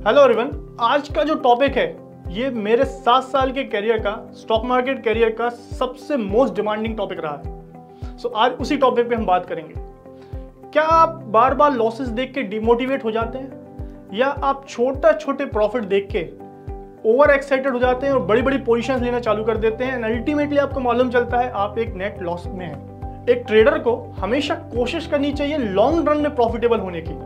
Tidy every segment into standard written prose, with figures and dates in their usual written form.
Hello everyone, आज का जो टॉपिक है ये मेरे 7 साल के करियर का, स्टॉक मार्केट करियर का सबसे मोस्ट डिमांडिंग टॉपिक रहा है। सो आज उसी टॉपिक पे हम बात करेंगे। क्या आप बार बार लॉसेस देख के डिमोटिवेट हो जाते हैं, या आप छोटे प्रॉफिट देख के ओवर एक्साइटेड हो जाते हैं और बड़ी बड़ी पोजीशंस लेना चालू कर देते हैं, एंड अल्टीमेटली आपको मालूम चलता है आप एक नेट लॉस में हैं। एक ट्रेडर को हमेशा कोशिश करनी चाहिए लॉन्ग रन में प्रॉफिटेबल होने की।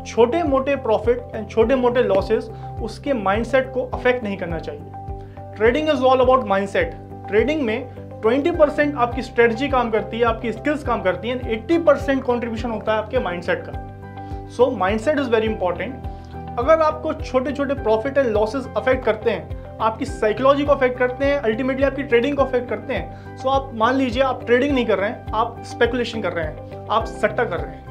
छोटे मोटे प्रॉफिट एंड छोटे मोटे लॉसेस उसके माइंडसेट को अफेक्ट नहीं करना चाहिए। Trading is all about mindset. Trading में 20% आपकी स्ट्रेटजी काम करती है, आपकी स्किल्स काम करती हैं, 80% कॉन्ट्रीब्यूशन होता है आपके माइंडसेट का। सो माइंडसेट इज वेरी इंपॉर्टेंट। अगर आपको छोटे छोटे प्रॉफिट एंड लॉसेस अफेक्ट करते हैं, आपकी साइकोलॉजी को अफेक्ट करते हैं, अल्टीमेटली आपकी ट्रेडिंग को अफेक्ट करते हैं, सो आप मान लीजिए आप ट्रेडिंग नहीं कर रहे हैं, आप स्पेकुलेशन कर रहे हैं, आप सट्टा कर रहे हैं।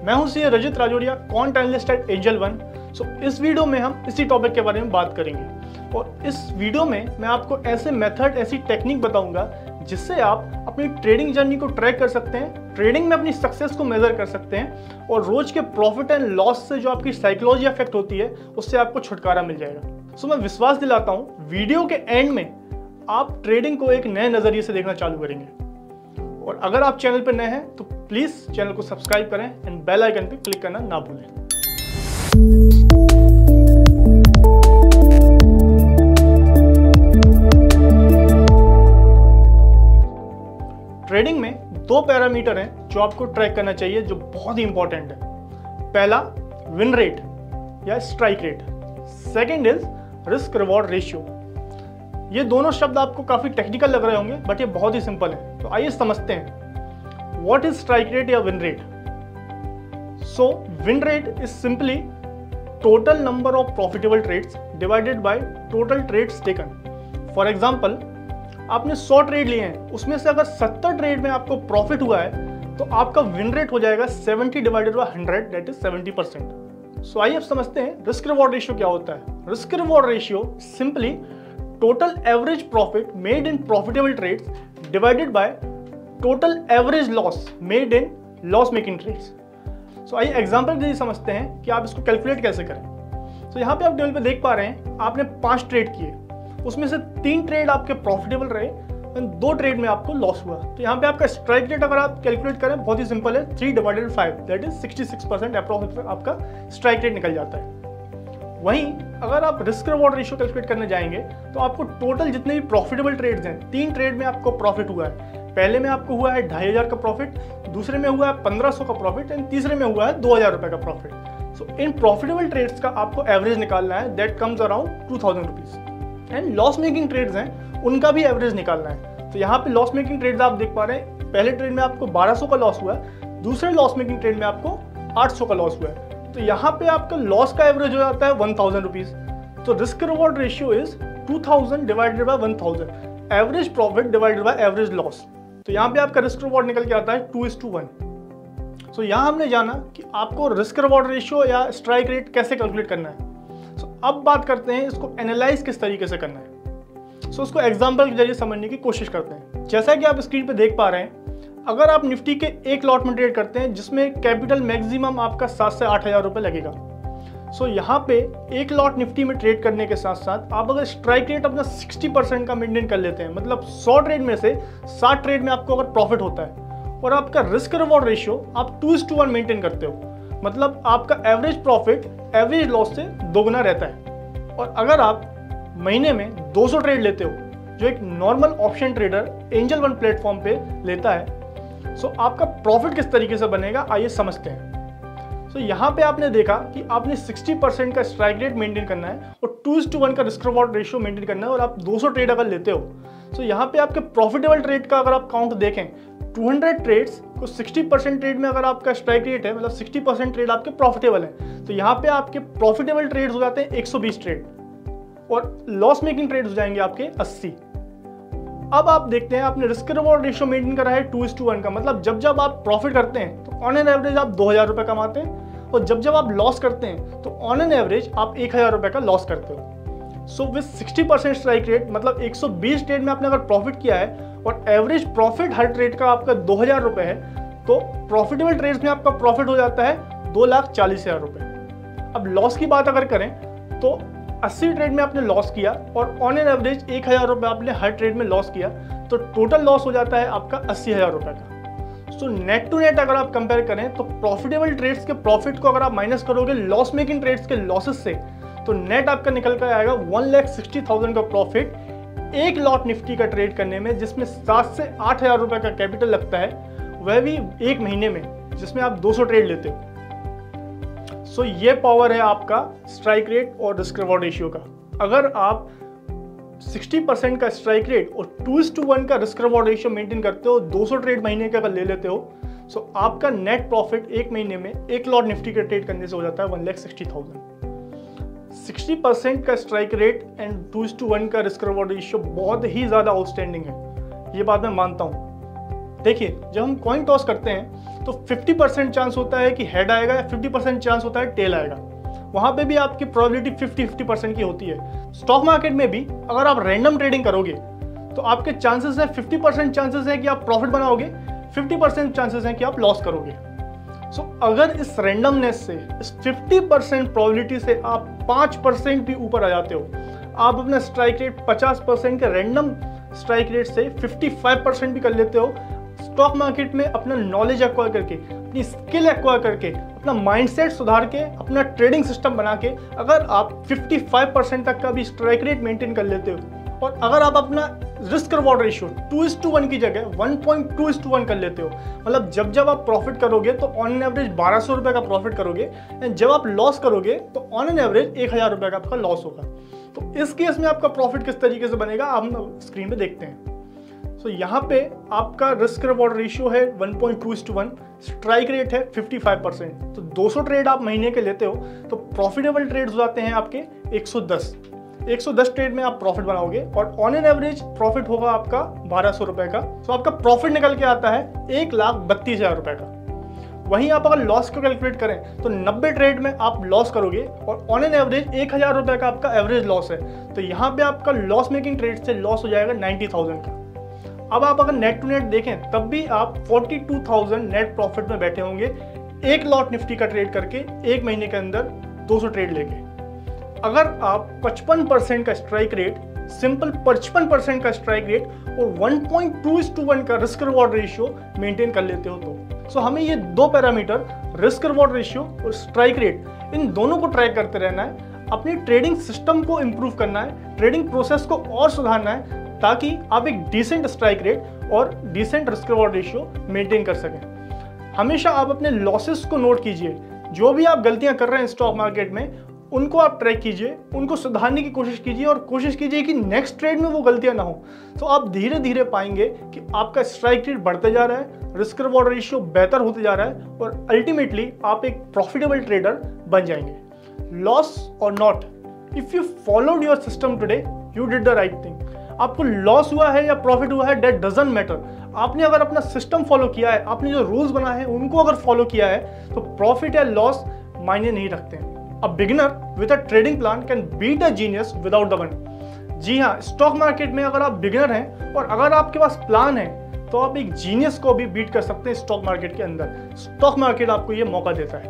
मैं हूं C Rajit Rajauria, quant analyst at Angel One. So इस वीडियो में हम इसी टॉपिक के बारे में बात करेंगे, और इस वीडियो में मैं आपको ऐसे मेथड, ऐसी टेक्निक बताऊंगा जिससे आप अपनी ट्रेडिंग जर्नी को ट्रैक कर सकते हैं, ट्रेडिंग में अपनी सक्सेस को मेजर कर सकते हैं, और रोज के प्रॉफिट एंड लॉस से जो आपकी साइकोलॉजी अफेक्ट होती है उससे आपको छुटकारा मिल जाएगा। सो मैं विश्वास दिलाता हूँ वीडियो के एंड में आप ट्रेडिंग को एक नए नजरिए से देखना चालू करेंगे। और अगर आप चैनल पर नए हैं तो प्लीज चैनल को सब्सक्राइब करें एंड बेल आइकन पे क्लिक करना ना भूलें। ट्रेडिंग में दो पैरामीटर हैं जो आपको ट्रैक करना चाहिए, जो बहुत ही इंपॉर्टेंट है। पहला विन रेट या strike rate, second is risk reward ratio. ये दोनों शब्द आपको काफी टेक्निकल लग रहे होंगे, बट ये बहुत ही सिंपल है। तो आइए समझते हैं व्हाट इज स्ट्राइक रेट या win rate. So win rate is simply total number of profitable trades divided by total trades taken. For example, आपने 100 ट्रेड लिए हैं, उसमें से अगर 70 ट्रेड में आपको प्रॉफिट हुआ है तो आपका विन रेट हो जाएगा 70 डिवाइडेड बाय 100, दैट इज 70%। सो आइए अब समझते हैं रिस्क रिवॉर्ड रेशियो क्या होता है। Risk reward ratio simply total average profit made in profitable trades divided by total average loss made in loss making trades. So आइए एग्जांपल के लिए समझते हैं कि आप इसको कैलकुलेट कैसे करें। सो यहाँ पे आप टेबल पे देख पा रहे हैं आपने 5 ट्रेड किए, उसमें से 3 ट्रेड आपके प्रॉफिटेबल रहे और 2 ट्रेड में आपको लॉस हुआ। तो यहाँ पे आपका स्ट्राइक रेट अगर आप कैलकुलेट करें बहुत ही सिंपल है, 3 डिवाइडेड 5, दैट इज 66% अप्रॉक्सिमेट आपका स्ट्राइक रेट निकल जाता है। वहीं अगर आप रिस्क रिवॉर्ड रेशियो कैलकुलेट करने जाएंगे तो आपको टोटल जितने भी प्रॉफिटेबल ट्रेड्स हैं, 3 ट्रेड में आपको प्रॉफिट हुआ है, पहले में आपको हुआ है 2500 का प्रॉफिट, दूसरे में हुआ है 1500 का प्रॉफिट, एंड तीसरे में हुआ है 2000 रुपए का profit. So in profitable trades का आपको एवरेज निकालना है, that comes around 2000 rupees. And loss making trades हैं, उनका भी एवरेज निकालना है। तो यहाँ पे लॉस मेकिंग ट्रेड्स आप देख पा रहे हैं, पहले ट्रेड में आपको 1200 का लॉस हुआ है, दूसरे लॉस मेकिंग ट्रेड में आपको 800 का लॉस हुआ है। तो यहाँ पे आपका लॉस का एवरेज हो जाता है 1000 रुपीज। तो risk reward ratio is 2000 divided by 1000, average profit divided by average loss. तो यहाँ पे आपका रिस्क रिवॉर्ड निकल के आता है 2:1। सो यहाँ हमने जाना कि आपको रिस्क रिवॉर्ड रेशियो या स्ट्राइक रेट कैसे कैलकुलेट करना है। सो अब बात करते हैं इसको एनालाइज किस तरीके से करना है। सो उसको एग्जाम्पल के जरिए समझने की कोशिश करते हैं। जैसा कि आप स्क्रीन पे देख पा रहे हैं, अगर आप निफ्टी के एक लॉट में ट्रेड करते हैं जिसमें कैपिटल मैक्सिमम आपका 7 से 8000 रुपए लगेगा। सो यहाँ पे एक लॉट निफ्टी में ट्रेड करने के साथ साथ आप अगर स्ट्राइक रेट अपना 60% का मेंटेन कर लेते हैं, मतलब 100 ट्रेड में से 60 ट्रेड में आपको अगर प्रॉफिट होता है, और आपका रिस्क रिवॉर्ड रेशियो आप 2:1 मेंटेन करते हो, मतलब आपका एवरेज प्रॉफिट एवरेज लॉस से दोगुना रहता है। और अगर आप महीने में 200 ट्रेड लेते हो, जो एक normal option trader angel one platform पे लेता है, सो आपका प्रॉफिट किस तरीके से बनेगा आइए समझते हैं। सो यहाँ पे आपने देखा कि आपने 60% का स्ट्राइक रेट मेंटेन करना है और 2:1 का रिस्क रिवॉर्ड रेशियो मेंटेन करना है, और आप 200 ट्रेड अगर लेते हो, सो यहाँ पे आपके प्रॉफिटेबल ट्रेड का अगर आप काउंट देखें, 200 ट्रेड्स को 60% ट्रेड में अगर आपका स्ट्राइक रेट है, मतलब 60% ट्रेड आपके प्रॉफिटेबल है, तो यहाँ पे आपके प्रॉफिटेबल ट्रेड्स हो जाते हैं 120 ट्रेड, और लॉस मेकिंग ट्रेड्स हो जाएंगे आपके 80। अब आप देखते हैं आपने रिस्क रिवॉर्ड रेशियो मेंटेन करा है 2:1 का, मतलब जब जब आप प्रॉफिट करते हैं तो ऑन एन एवरेज आप 2000 रुपए कमाते हैं, और जब जब आप लॉस करते हैं तो ऑन एन एवरेज आप 1000 रुपए का लॉस करते हो। सो विद 60% स्ट्राइक रेट, मतलब 120 ट्रेड में आपने अगर प्रॉफिट किया है और एवरेज प्रॉफिट हर ट्रेड का आपका 2000 रुपए है, तो प्रॉफिटेबल ट्रेड्स में आपका प्रॉफिट हो जाता है 2,40,000 रुपए। अब लॉस की बात अगर करें तो 80 ट्रेड में आपने लॉस किया और ऑन एन एवरेज 1000 रुपये आपने हर ट्रेड में लॉस किया, तो टोटल लॉस हो जाता है आपका 80,000 रुपये का। सो नेट टू नेट अगर आप कंपेयर करें तो प्रॉफिटेबल ट्रेड्स के प्रॉफिट को अगर आप माइनस करोगे लॉस मेकिंग ट्रेड्स के लॉसेस से, तो नेट आपका निकल कर आएगा 1,60,000 का प्रॉफिट एक लॉट निफ्टी का ट्रेड करने में, जिसमें 7 से 8,000 रुपये का कैपिटल लगता है, वह भी एक महीने में, जिसमें आप 200 ट्रेड लेते हो। सो ये पावर है आपका स्ट्राइक रेट और रिस्क रिवॉर्ड रेशियो का। अगर आप 60% का स्ट्राइक रेट और 2:1 का रिस्क रिवॉर्ड रेशियो मेंटेन करते हो, 200 ट्रेड महीने का अगर ले लेते हो, सो आपका नेट प्रॉफिट एक महीने में एक लॉट निफ्टी का ट्रेड करने से हो जाता है 1,60,000। 60% का स्ट्राइक रेट एंड 2:1 का रिस्क रिवॉर्ड रेशियो बहुत ही ज़्यादा आउटस्टैंडिंग है, ये बात मैं मानता हूँ। देखिए, जब हम कॉइन टॉस करते हैं तो 50% चांस होता है कि हेड आएगा या 50% चांस होता है टेल आएगा। वहाँ पे भी आपकी प्रोबेबिलिटी 50-50% की होती है। स्टॉक मार्केट में भी अगर आप रैंडम ट्रेडिंग करोगे तो आपके चांसेस हैं 50% चांसेस हैं कि आप प्रॉफिट बनाओगे, 50% चांसेस हैं कि आप लॉस करोगे। सो अगर इस रैंडमनेस से, इस 50% प्रोबेबिलिटी से आप 5% भी ऊपर आ जाते हो, आप अपना स्ट्राइक रेट 50% के रैंडम स्ट्राइक रेट से 55% भी कर लेते हो, स्टॉक मार्केट में अपना नॉलेज एक्वायर करके, अपनी स्किल एक्वायर करके, अपना माइंडसेट सुधार के, अपना ट्रेडिंग सिस्टम बना के, अगर आप 55% तक का भी स्ट्राइक रेट मेंटेन कर लेते हो और अगर आप अपना रिस्क रिवॉर्ड रेशियो 2:1 की जगह 1.2:1 कर लेते हो, मतलब जब आप प्रॉफिट करोगे तो ऑन एन एवरेज 1,200 रुपये का प्रॉफिट करोगे एंड जब आप लॉस करोगे तो ऑन एन एवरेज 1,000 रुपये का आपका लॉस होगा। तो इस केस में आपका प्रॉफिट किस तरीके से बनेगा हम स्क्रीन पे देखते हैं। तो यहाँ पे आपका रिस्क रिवॉर्ड रेशियो है 1.2:1, स्ट्राइक रेट है 55%। तो 200 ट्रेड आप महीने के लेते हो तो प्रॉफिटेबल ट्रेड्स हो जाते हैं आपके 110 ट्रेड में आप प्रॉफिट बनाओगे और ऑन एन एवरेज प्रॉफिट होगा आपका 1,200 रुपये का। तो आपका प्रॉफिट निकल के आता है 1,32,000 रुपये का। वहीं आप अगर लॉस को कैलकुलेट करें तो 90 ट्रेड में आप लॉस करोगे और ऑन एन एवरेज 1,000 रुपये का आपका एवरेज लॉस है। तो यहाँ पे आपका लॉस मेकिंग ट्रेड से लॉस हो जाएगा 90,000 का। अब आप अगर नेट टू नेट देखें तब भी आप 42,000 नेट प्रॉफिट में बैठे होंगे एक लॉट निफ्टी का ट्रेड करके एक महीने के अंदर 200 ट्रेड लेके। अगर आप 55% का स्ट्राइक रेट, सिंपल 55% का स्ट्राइक रेट और 1.2:1 का रिस्क रिवॉर्ड रेशियो मेंटेन कर लेते हो तो सो हमें ये दो पैरामीटर रिस्क रिवॉर्ड रेशियो और स्ट्राइक रेट, इन दोनों को ट्रैक करते रहना है, अपनी ट्रेडिंग सिस्टम को इंप्रूव करना है, ट्रेडिंग प्रोसेस को और सुधारना है, ताकि आप एक डिसेंट स्ट्राइक रेट और decent risk reward ratio maintain कर सकें। हमेशा आप अपने लॉसेस को नोट कीजिए, जो भी आप गलतियां कर रहे हैं स्टॉक मार्केट में उनको आप ट्रैक कीजिए, उनको सुधारने की कोशिश कीजिए और कोशिश कीजिए कि नेक्स्ट ट्रेड में वो गलतियां ना हो। तो आप धीरे धीरे पाएंगे कि आपका स्ट्राइक रेट बढ़ते जा रहा है, रिस्क रिवॉर्ड रेशियो बेहतर होते जा रहा है और अल्टीमेटली आप एक प्रॉफिटेबल ट्रेडर बन जाएंगे। लॉस और not, if you followed your system today you did the right thing. आपको लॉस हुआ है या प्रॉफिट हुआ है दैट डजंट मैटर। आपने अगर अपना सिस्टम फॉलो किया है, आपने जो रूल्स बनाए हैं उनको अगर फॉलो किया है तो प्रॉफिट या लॉस मायने नहीं रखते हैं। A beginner with a trading plan can beat a genius without the money. जी हाँ, स्टॉक मार्केट में अगर आप बिगिनर हैं और अगर आपके पास प्लान है तो आप एक जीनियस को भी बीट कर सकते हैं स्टॉक मार्केट के अंदर। स्टॉक मार्केट आपको ये मौका देता है।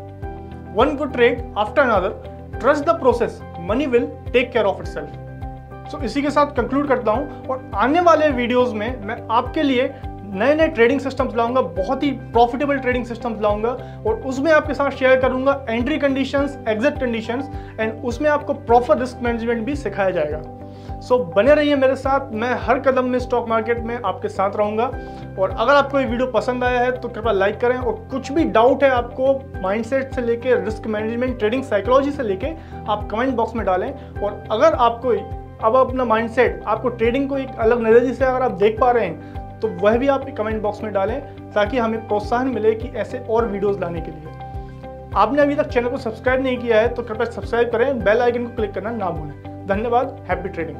One good trade after another, trust the process, money will take care of itself. So इसी के साथ कंक्लूड करता हूं और आने वाले वीडियोस में मैं आपके लिए नए नए ट्रेडिंग सिस्टम्स लाऊंगा, बहुत ही प्रॉफिटेबल ट्रेडिंग सिस्टम्स लाऊंगा और उसमें आपके साथ शेयर करूंगा entry conditions, exit conditions and उसमें आपको प्रॉपर रिस्क मैनेजमेंट भी सिखाया जाएगा। सो बने रहिए मेरे साथ, मैं हर कदम में स्टॉक मार्केट में आपके साथ रहूंगा। और अगर आपको ये वीडियो पसंद आया है तो कृपया लाइक करें और कुछ भी डाउट है आपको माइंडसेट से लेके रिस्क मैनेजमेंट, ट्रेडिंग साइकोलॉजी से लेके, आप कमेंट बॉक्स में डालें। और अगर आपको अब अपना माइंडसेट, आपको ट्रेडिंग को एक अलग नज़रिए से अगर आप देख पा रहे हैं तो वह भी आप कमेंट बॉक्स में डालें ताकि हमें प्रोत्साहन मिले कि ऐसे और वीडियोस लाने के लिए। आपने अभी तक चैनल को सब्सक्राइब नहीं किया है तो कृपया सब्सक्राइब करें, बेल आइकन को क्लिक करना ना भूलें। धन्यवाद, happy trading.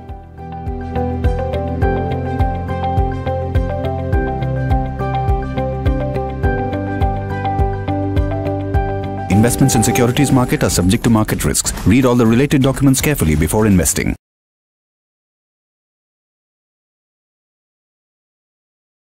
Investments in securities market are subject to market risks. Read all the related documents carefully before investing.